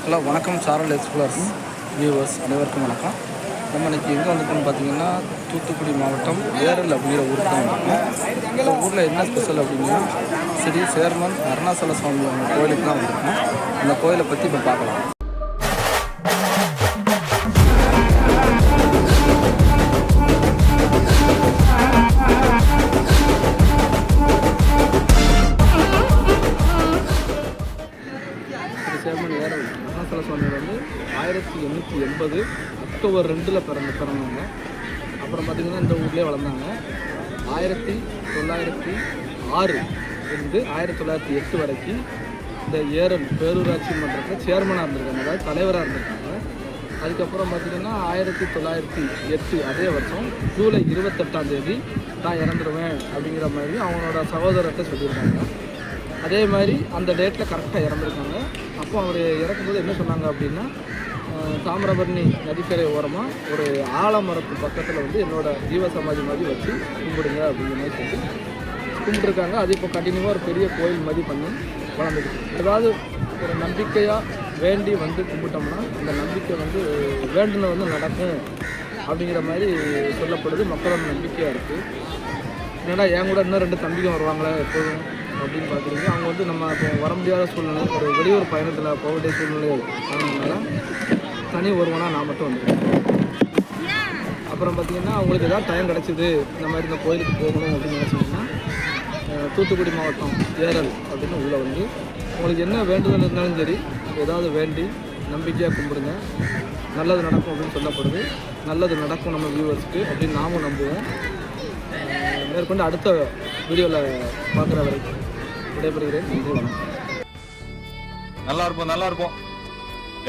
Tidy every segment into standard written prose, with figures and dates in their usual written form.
Hello வணக்கம் சாரல் explores viewers அனைவருக்கும் வணக்கம். நம்ம இன்றைக்கி எங்கே வந்துட்டோம்னு பார்த்தீங்கன்னா தூத்துக்குடி மாவட்டம் ஏரல் அப்படிங்கிற ஊருக்கு தான் வந்திருக்கோம். இந்த ஊரில் என்ன ஸ்பெஷல் அப்படின்னா ஸ்ரீ சேர்மன் அருணாசல சுவாமி அவங்க கோயிலுக்கு தான் வந்திருக்கோம். அந்த கோயிலை பற்றி இப்போ பார்க்கலாம். சேர்மன் ஏரல் அருணாசல சுவாமி வந்து 1880 அக்டோபர் 2 பிறந்தாங்க. அப்புறம் பார்த்திங்கன்னா இந்த ஊர்லேயே வளர்ந்தாங்க. 1906 இருந்து 1908 வரைக்கும் இந்த ஏரல் பேரூராட்சி மன்றத்தில் சேர்மனாக இருந்திருக்காங்க, அதாவது தலைவராக இருந்திருக்காங்க. அதுக்கப்புறம் பார்த்திங்கன்னா 1908 அதே வருஷம் ஜூலை 28ஆம் தேதி நான் இறந்துருவேன் அப்படிங்கிற மாதிரி அவங்களோட சகோதரத்தை சொல்லியிருக்காங்க. அதே மாதிரி அந்த டேட்டில் கரெக்டாக இறந்துருக்காங்க. அப்போ அவர் இறக்கும்போது என்ன சொன்னாங்க அப்படின்னா, தாமிரபரணி நதிக்கரை ஓரமாக ஒரு ஆலமரத்து பக்கத்தில் வந்து என்னோட ஜீவ சமாதி மாதிரி வச்சு கும்பிடுங்க அப்படிங்கிற மாதிரி சொல்லி கும்பிட்டுருக்காங்க. அது இப்போ கண்டினியூவாக ஒரு பெரிய கோயில் மாதிரி பண்ணி வளர்ந்துருக்கு. ஏதாவது ஒரு நம்பிக்கையாக வேண்டி வந்து கும்பிட்டோம்னா அந்த நம்பிக்கை வந்து வேண்டுன வந்து நடக்கும் அப்படிங்கிற மாதிரி சொல்லப்படுது. மக்களோட நம்பிக்கையாக இருக்குது. ஏன்னா என் கூட இன்னும் 2 தம்பிக்கும் வருவாங்களே எப்போதும் அப்படின்னு பார்க்குறீங்க. அவங்க வந்து நம்ம இப்போ வர முடியாத சூழ்நிலை, ஒரு வெளியூர் பயணத்தில் போக வேண்டிய சூழ்நிலை ஆனதுனால தனி ஒருவனாக நான் மட்டும் வந்துருக்கேன். அப்புறம் பார்த்திங்கன்னா அவங்களுக்கு ஏதாவது டைம் கிடச்சிது இந்த மாதிரி இந்த கோயிலுக்கு போகணும் அப்படின்னு நினச்சிங்கன்னா தூத்துக்குடி மாவட்டம் ஏரல் அப்படின்னு உள்ளே வந்து உங்களுக்கு என்ன வேண்டுதல் இருந்தாலும் சரி ஏதாவது வேண்டி நம்பிக்கையாக கும்பிடுங்க, நல்லது நடக்கும் அப்படின்னு சொல்லப்படுது. நல்லது நடக்கும் நம்ம வியூவர்ஸ்க்கு அப்படின்னு நாமும் நம்புவோம். மேற்கொண்டு அடுத்த வீடியோவில் பார்க்குற வரைக்கும் விடைபெறுகிறேன். நன்றி, வணக்கம். நல்லா இருப்போம்,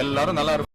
எல்லாரும் நல்லா இருப்போம்.